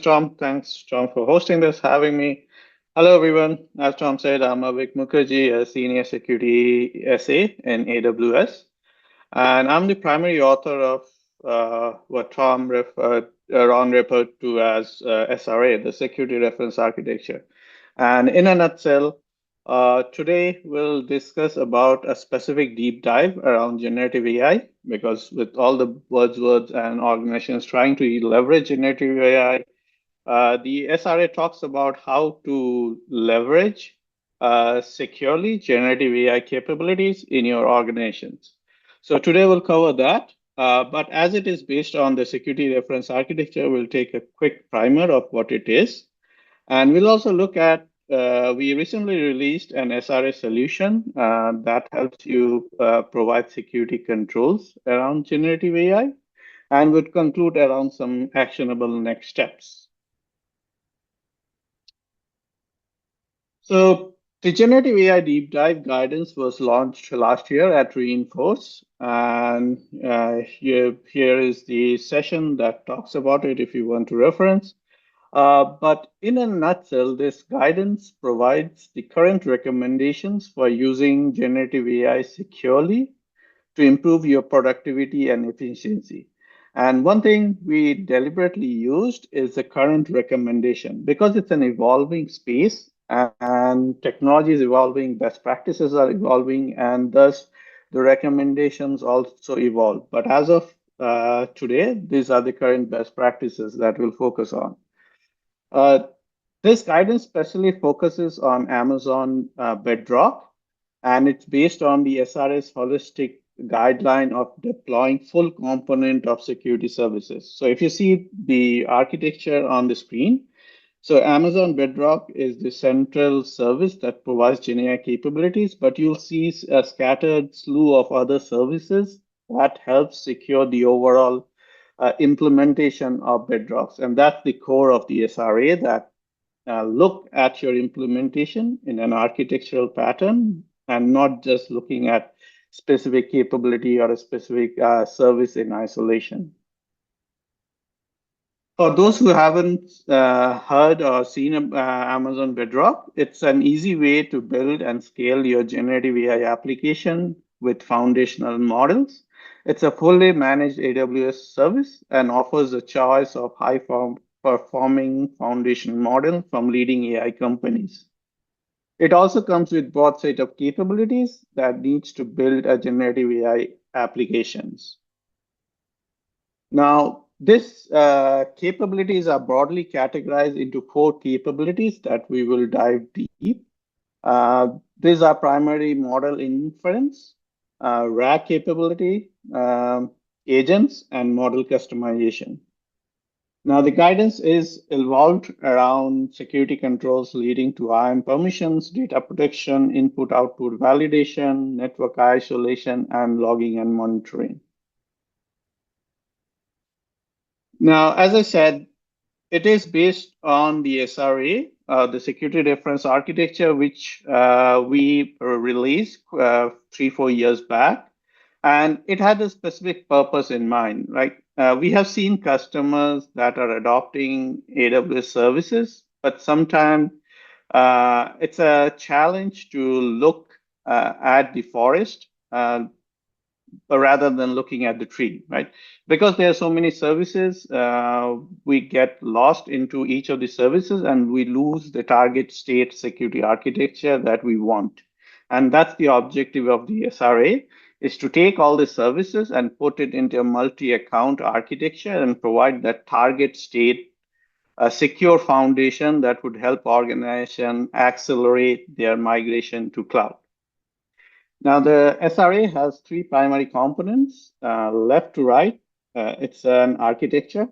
Tom. Thanks, Tom, for hosting this, having me. Hello, everyone. As Tom said, I'm Avik Mukherjee, a senior security SA in AWS, and I'm the primary author of what Ron referred to as SRA, the Security Reference Architecture. And in a nutshell, today we'll discuss about a specific deep dive around generative AI, because with all the buzzwords and organizations trying to leverage generative AI, the SRA talks about how to leverage securely generative AI capabilities in your organizations. So today we'll cover that. But as it is based on the security reference architecture, we'll take a quick primer of what it is. And we'll also look at, we recently released an SRA solution that helps you provide security controls around generative AI, and would conclude around some actionable next steps. So the generative AI deep dive guidance was launched last year at Reinforce, and here is the session that talks about it if you want to reference. But in a nutshell, this guidance provides the current recommendations for using generative AI securely to improve your productivity and efficiency. And one thing we deliberately used is the current recommendation because it's an evolving space and technology is evolving, best practices are evolving, and thus the recommendations also evolve. But as of today, these are the current best practices that we'll focus on. Uh, this guidance especially focuses on Amazon Bedrock, and it's based on the SRS holistic guideline of deploying full component of security services. So if you see the architecture on the screen, so Amazon Bedrock is the central service that provides GenAI capabilities, but you'll see a scattered slew of other services that help secure the overall implementation of Bedrocks. And that's the core of the SRA that look at your implementation in an architectural pattern and not just looking at specific capability or a specific service in isolation. For those who haven't heard or seen Amazon Bedrock, it's an easy way to build and scale your generative AI application with foundational models. It's a fully managed AWS service and offers a choice of performing foundation model from leading AI companies. It also comes with broad set of capabilities that needs to build a generative AI applications. Now, these capabilities are broadly categorized into 4 capabilities that we will dive deep. These are primary model inference, RAG capability, agents, and model customization. Now, the guidance is evolved around security controls leading to IAM permissions, data protection, input-output validation, network isolation, and logging and monitoring. Now, as I said, it is based on the SRA, the Security Reference Architecture, which we released 3-4 years back. And it had a specific purpose in mind, right? We have seen customers that are adopting AWS services, but sometimes it's a challenge to look at the forest rather than looking at the tree, right? Because there are so many services, we get lost into each of the services and we lose the target state security architecture that we want. And that's the objective of the SRA, is to take all the services and put it into a multi-account architecture and provide that target state a secure foundation that would help organization accelerate their migration to cloud. Now, the SRA has 3 primary components, left to right. It's an architecture,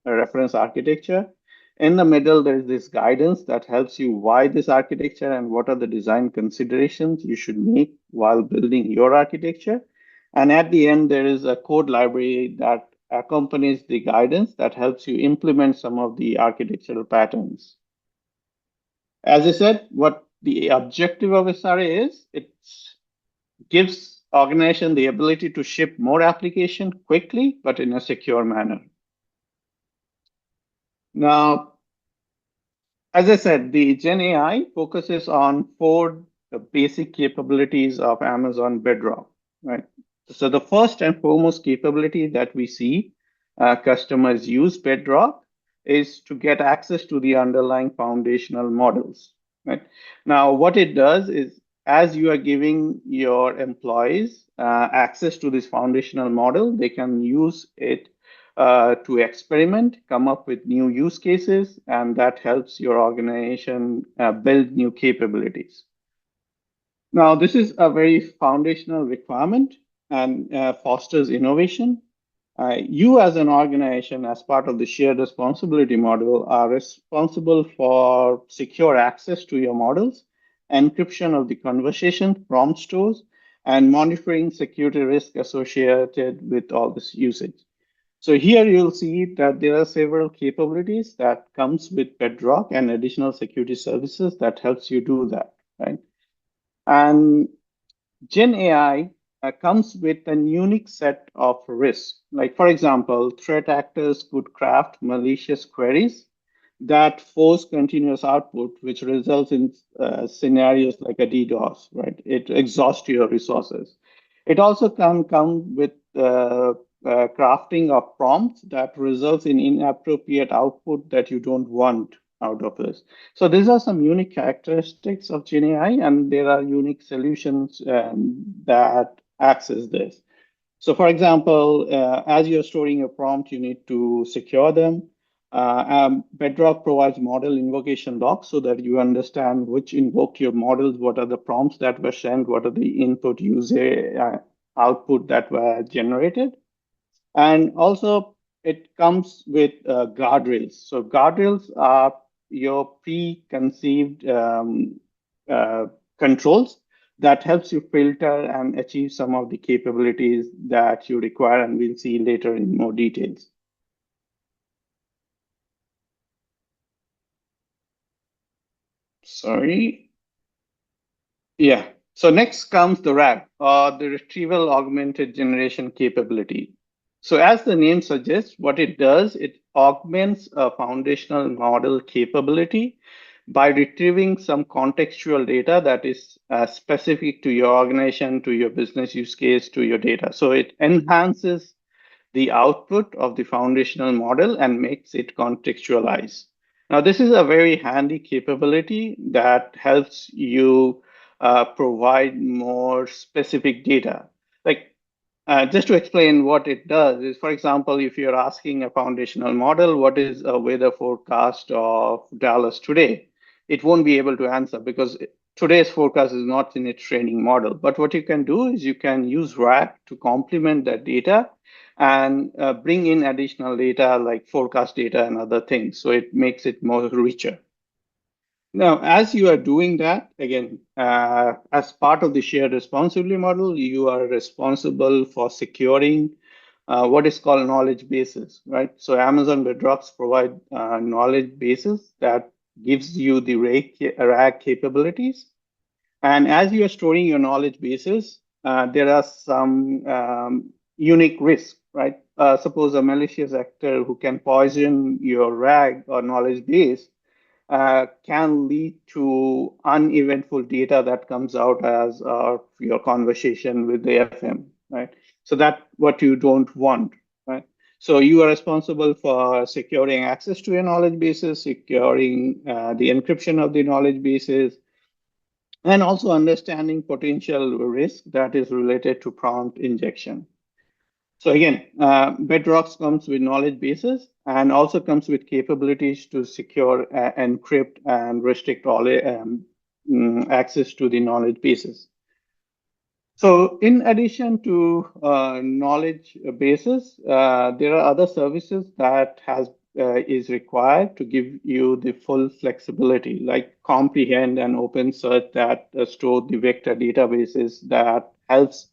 a reference architecture. In the middle, there's this guidance that helps you why this architecture and what are the design considerations you should make while building your architecture. And at the end, there is a code library that accompanies the guidance that helps you implement some of the architectural patterns. As I said, what the objective of SRA is, it gives organization the ability to ship more application quickly, but in a secure manner. Now, as I said, the Gen AI focuses on four basic capabilities of Amazon Bedrock, right? So the first and foremost capability that we see customers use Bedrock is to get access to the underlying foundational models, right? Now, what it does is as you are giving your employees access to this foundational model, they can use it to experiment, come up with new use cases, and that helps your organization build new capabilities. Now, this is a very foundational requirement and fosters innovation. You, as an organization, as part of the shared responsibility model, are responsible for secure access to your models, encryption of the conversation, prompt stores, and monitoring security risk associated with all this usage. So here you'll see that there are several capabilities that comes with Bedrock and additional security services that helps you do that, right? And Gen AI comes with a unique set of risks. Like, for example, threat actors could craft malicious queries that force continuous output, which results in scenarios like a DDoS, right? It exhausts your resources. It also can come with crafting of prompts that results in inappropriate output that you don't want out of this. So these are some unique characteristics of GenAI, and there are unique solutions that access this. So, for example, as you're storing your prompt, you need to secure them. Bedrock provides model invocation logs so that you understand which invoked your models, what are the prompts that were sent, what are the input user output that were generated. And also, it comes with guardrails. So, guardrails are your preconceived uh, controls that helps you filter and achieve some of the capabilities that you require, and we'll see later in more details. Sorry. Yeah. So next comes the RAG, or the Retrieval Augmented Generation capability. So as the name suggests, what it does, it augments a foundational model capability by retrieving some contextual data that is specific to your organization, to your business use case, to your data. So it enhances the output of the foundational model and makes it contextualized. Now, this is a very handy capability that helps you provide more specific data. Like just to explain what it does is, for example, if you're asking a foundational model, what is a weather forecast of Dallas today? It won't be able to answer because today's forecast is not in its training model. But what you can do is you can use RAG to complement that data and bring in additional data like forecast data and other things. So it makes it more richer. Now, as you are doing that, again, as part of the shared responsibility model, you are responsible for securing what is called knowledge bases, right? So Amazon Bedrocks provide knowledge bases that gives you the RAG capabilities. And as you are storing your knowledge bases, there are some unique risks, right? Suppose a malicious actor who can poison your RAG or knowledge base can lead to uneventful data that comes out as your conversation with the FM, right? So that's what you don't want, right? So you are responsible for securing access to your knowledge bases, securing the encryption of the knowledge bases, and also understanding potential risk that is related to prompt injection. So again, Bedrock comes with knowledge bases and also comes with capabilities to secure, encrypt, and restrict all access to the knowledge bases. So in addition to knowledge bases, there are other services that is required to give you the full flexibility, like comprehend and open search that store the vector databases that helps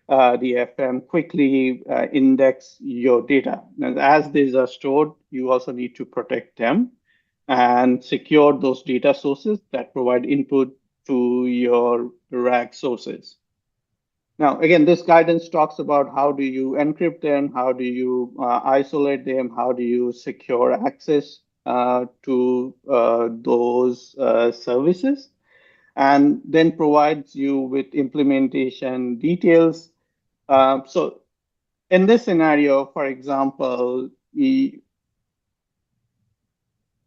the FM quickly index your data. And as these are stored, you also need to protect them and secure those data sources that provide input to your RAG sources. Now, again, this guidance talks about how do you encrypt them, how do you isolate them, how do you secure access to those services, and then provides you with implementation details. So in this scenario, for example,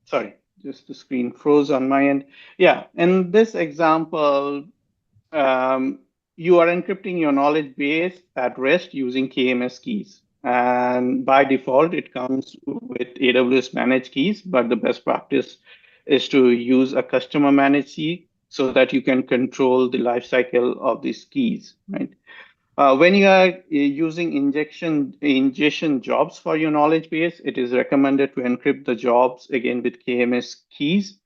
sorry, just the screen froze on my end. Yeah, in this example, um, you are encrypting your knowledge base at rest using KMS keys. And by default, it comes with AWS managed keys, but the best practice is to use a customer managed key so that you can control the lifecycle of these keys, right? When you are using ingestion jobs for your knowledge base, it is recommended to encrypt the jobs again with KMS keys.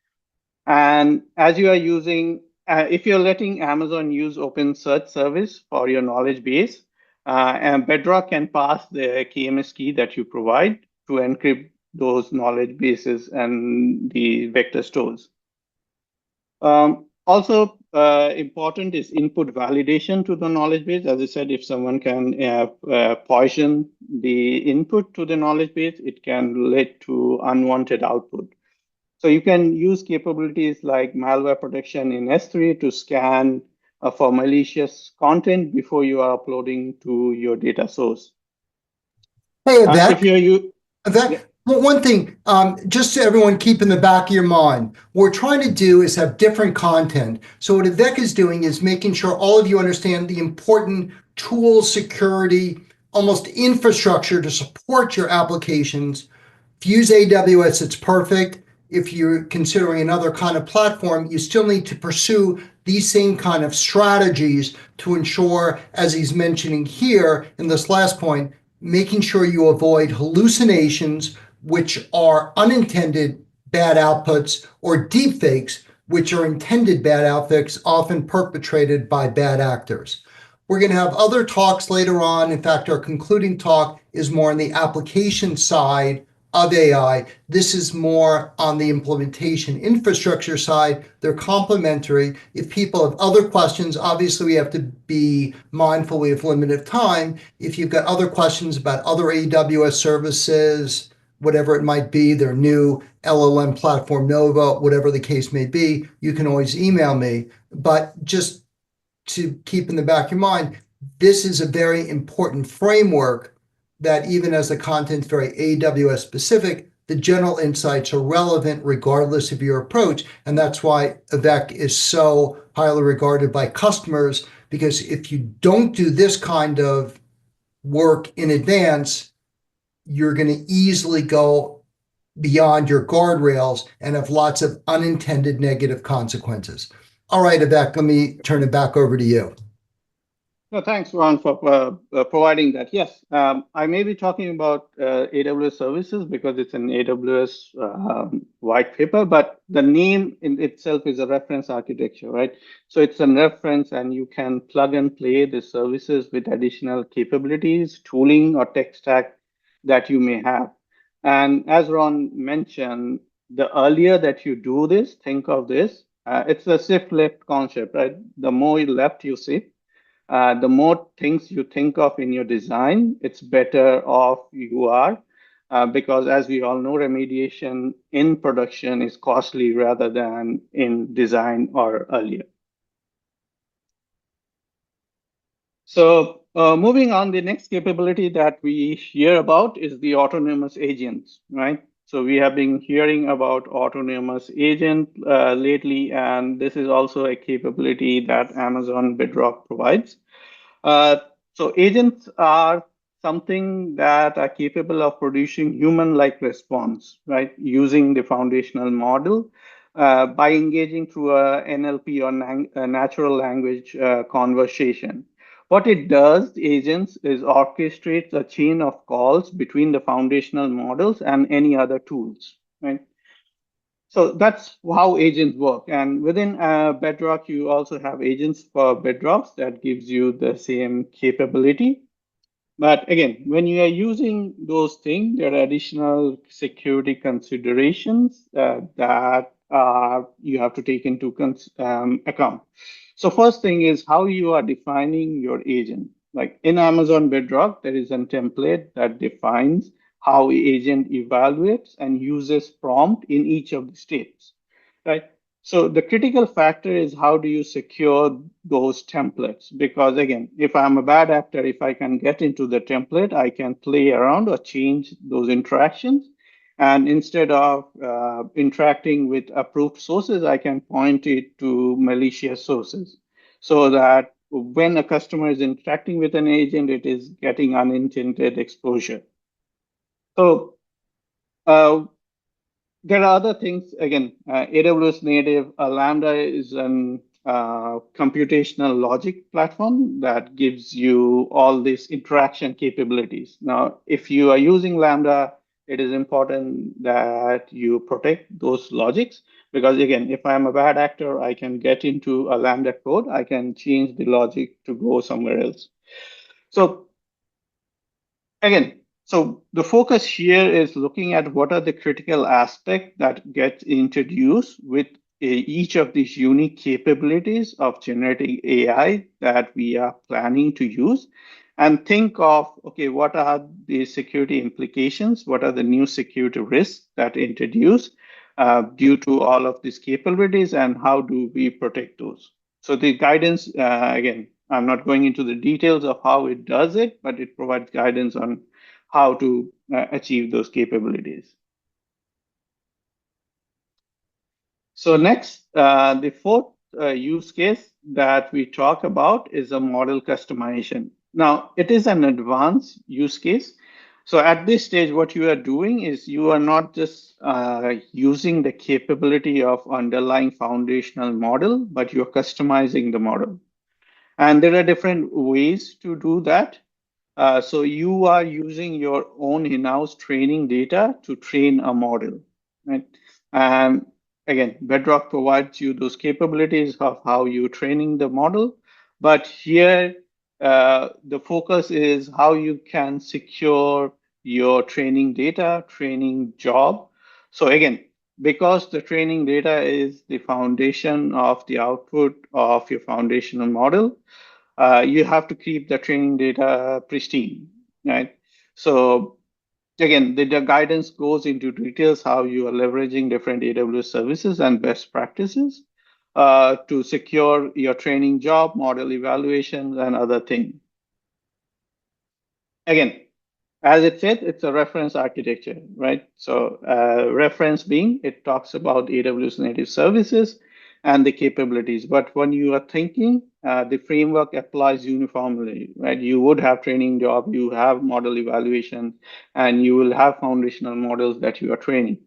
And as you are using, if you're letting Amazon use Open Search Service for your knowledge base, and Bedrock can pass the KMS key that you provide to encrypt those knowledge bases and the vector stores. Also important is input validation to the knowledge base. As I said, if someone can poison the input to the knowledge base, it can lead to unwanted output. So you can use capabilities like malware protection in S3 to scan for malicious content before you are uploading to your data source. Hey, If Avik. you're Avik, yeah, one thing, just so everyone keep in the back of your mind, what we're trying to do is have different content. So what Avik is doing is making sure all of you understand the important tools, security, almost infrastructure to support your applications. If you use AWS, it's perfect. If you're considering another kind of platform, you still need to pursue these same kind of strategies to ensure, as he's mentioning here in this last point, making sure you avoid hallucinations, which are unintended bad outputs, or deepfakes, which are intended bad outputs, often perpetrated by bad actors. We're going to have other talks later on. In fact, our concluding talk is more on the application side of AI. This is more on the implementation infrastructure side. They're complementary. If people have other questions, obviously we have to be mindful we have limited time. If you've got other questions about other AWS services, whatever it might be, their new LLM platform, Nova, whatever the case may be, you can always email me. But just to keep in the back of your mind, this is a very important framework that even as the content's very AWS specific, the general insights are relevant regardless of your approach. And that's why Avik is so highly regarded by customers, because if you don't do this kind of work in advance, you're going to easily go beyond your guardrails and have lots of unintended negative consequences. All right, Avik, let me turn it back over to you. no, thanks, Ron, for providing that. Yes, I may be talking about AWS services because it's an AWS white paper, but the name in itself is a reference architecture, right? So it's a reference, and you can plug and play the services with additional capabilities, tooling, or tech stack that you may have. And as Ron mentioned, the earlier that you do this, think of this, it's a shift left concept, right? The more left you shift, the more things you think of in your design, it's better off you are. Because as we all know, remediation in production is costly rather than in design or earlier. So moving on, the next capability that we hear about is the autonomous agents, right? So we have been hearing about autonomous agent lately, and this is also a capability that Amazon Bedrock provides. Uh, so agents are something that are capable of producing human-like response, right? Using the foundational model by engaging through a NLP or a natural language conversation. What it does, agents, is orchestrates a chain of calls between the foundational models and any other tools, right? So that's how agents work. And within Bedrock, you also have agents for Bedrocks that gives you the same capability. But again, when you are using those things, there are additional security considerations that you have to take into account. So first thing is how you are defining your agent. Like in Amazon Bedrock, there is a template that defines how agent evaluates and uses prompt in each of the steps, right? So the critical factor is how do you secure those templates? Because again, if I'm a bad actor, if I can get into the template, I can play around or change those interactions. And instead of interacting with approved sources, I can point it to malicious sources so that when a customer is interacting with an agent, it is getting unintended exposure. So uh, there are other things. Again, AWS native Lambda is an computational logic platform that gives you all these interaction capabilities. Now, if you are using Lambda, it is important that you protect those logics because, again, if I'm a bad actor, I can get into a Lambda code, I can change the logic to go somewhere else. So again, so the focus here is looking at what are the critical aspects that get introduced with each of these unique capabilities of generating AI that we are planning to use, and think of, okay, what are the security implications? What are the new security risks that introduce due to all of these capabilities, and how do we protect those? So the guidance, again, I'm not going into the details of how it does it, but it provides guidance on how to achieve those capabilities. So next, the fourth use case that we talk about is a model customization. Now, it is an advanced use case. So at this stage, what you are doing is you are not just using the capability of underlying foundational model, but you're customizing the model. And there are different ways to do that. So you are using your own in-house training data to train a model, right? And again, Bedrock provides you those capabilities of how you're training the model. But here, the focus is how you can secure your training data, training job. So again, because the training data is the foundation of the output of your foundational model, you have to keep the training data pristine, right? So again, the guidance goes into details how you are leveraging different AWS services and best practices to secure your training job, model evaluations, and other things. Again, as it said, it's a reference architecture, right? So reference being, it talks about AWS native services and the capabilities. But when you are thinking, the framework applies uniformly, right? You would have training job, you have model evaluation, and you will have foundational models that you are training.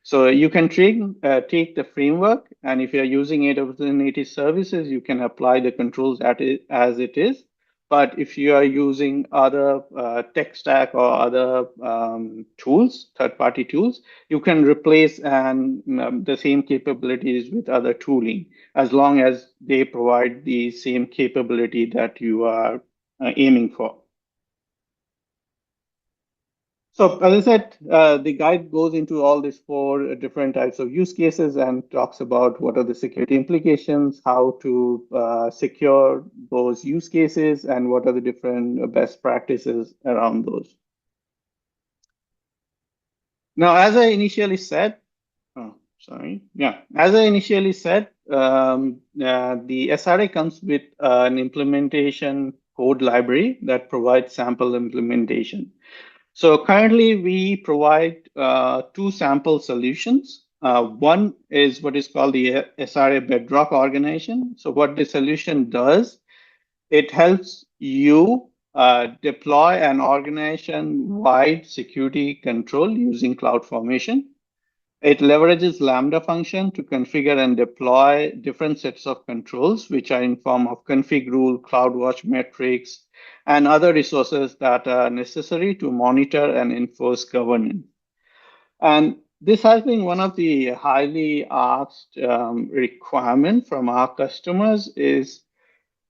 So you can take the framework, and if you're using AWS native services, you can apply the controls as it is. But if you are using other tech stack or other tools, third-party tools, you can replace the same capabilities with other tooling, as long as they provide the same capability that you are aiming for. So as I said, the guide goes into all these four different types of use cases and talks about what are the security implications, how to secure those use cases, and what are the different best practices around those. Now, as I initially said, oh, sorry, yeah, as I initially said, the SRA comes with an implementation code library that provides sample implementation. So currently we provide two sample solutions. One is what is called the SRA Bedrock organization. So what the solution does, it helps you deploy an organization-wide security control using CloudFormation. It leverages Lambda function to configure and deploy different sets of controls, which are in form of config rule, CloudWatch metrics, and other resources that are necessary to monitor and enforce governance. And this has been one of the highly asked requirement from our customers is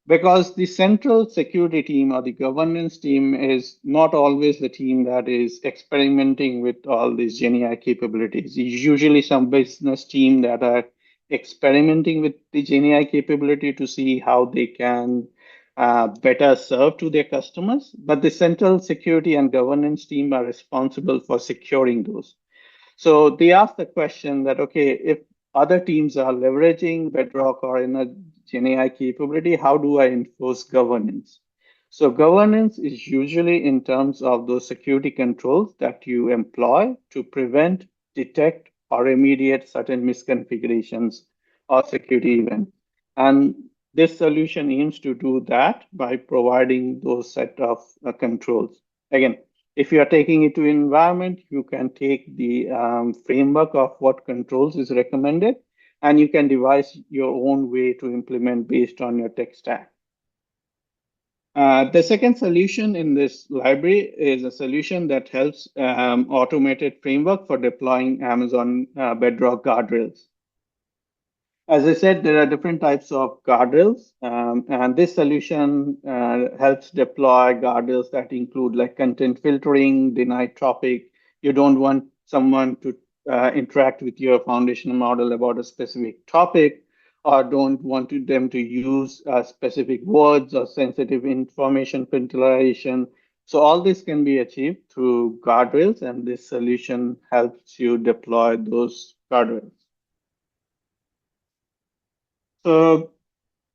because the central security team or the governance team is not always the team that is experimenting with all these GenAI capabilities. It's usually some business team that are experimenting with the GenAI capability to see how they can better served to their customers. But the central security and governance team are responsible for securing those. So they asked the question that, okay, if other teams are leveraging Bedrock or in a GenAI capability, how do I enforce governance? So governance is usually in terms of those security controls that you employ to prevent, detect, or remediate certain misconfigurations or security events. And this solution aims to do that by providing those set of controls. Again, if you are taking it to environment, you can take the framework of what controls is recommended, and you can devise your own way to implement based on your tech stack. The second solution in this library is a solution that helps automated framework for deploying Amazon Bedrock guardrails. As I said, there are different types of guardrails, and this solution helps deploy guardrails that include like content filtering, denied topic. You don't want someone to interact with your foundational model about a specific topic, or don't want them to use specific words or sensitive information filtration. So all this can be achieved through guardrails, and this solution helps you deploy those guardrails. So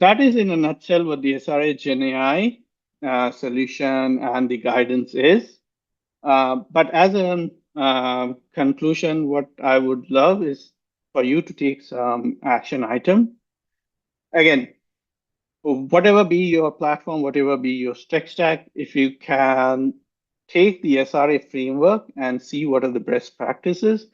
that is in a nutshell what the SRA GenAI solution and the guidance is. But as a conclusion, what I would love is for you to take some action item. Again, whatever be your platform, whatever be your tech stack, if you can take the SRA framework and see what are the best practices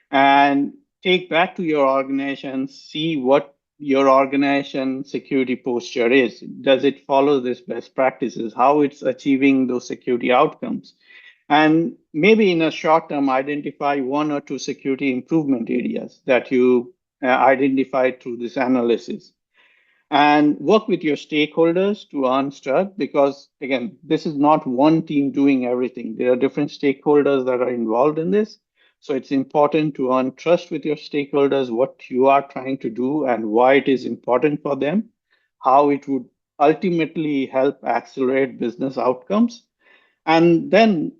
and take back to your organization, see what your organization security posture is. Does it follow this best practices? How it's achieving those security outcomes? And maybe in a short term, identify one or two security improvement areas that you identified through this analysis and work with your stakeholders to earn trust because again this is not one team doing everything. There are different stakeholders that are involved in this, so it's important to earn trust with your stakeholders, what you are trying to do and why it is important for them, how it would ultimately help accelerate business outcomes, and then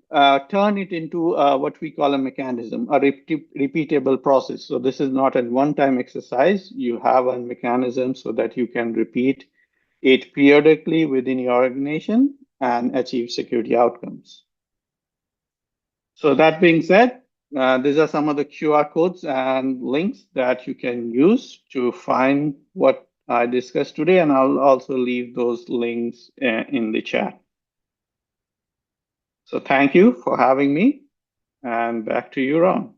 turn it into what we call a mechanism, a repeatable process. So this is not a one-time exercise. You have a mechanism so that you can repeat it periodically within your organization and achieve security outcomes. So that being said, these are some of the QR codes and links that you can use to find what I discussed today, and I'll also leave those links in the chat. So thank you for having me, and back to you, Ron.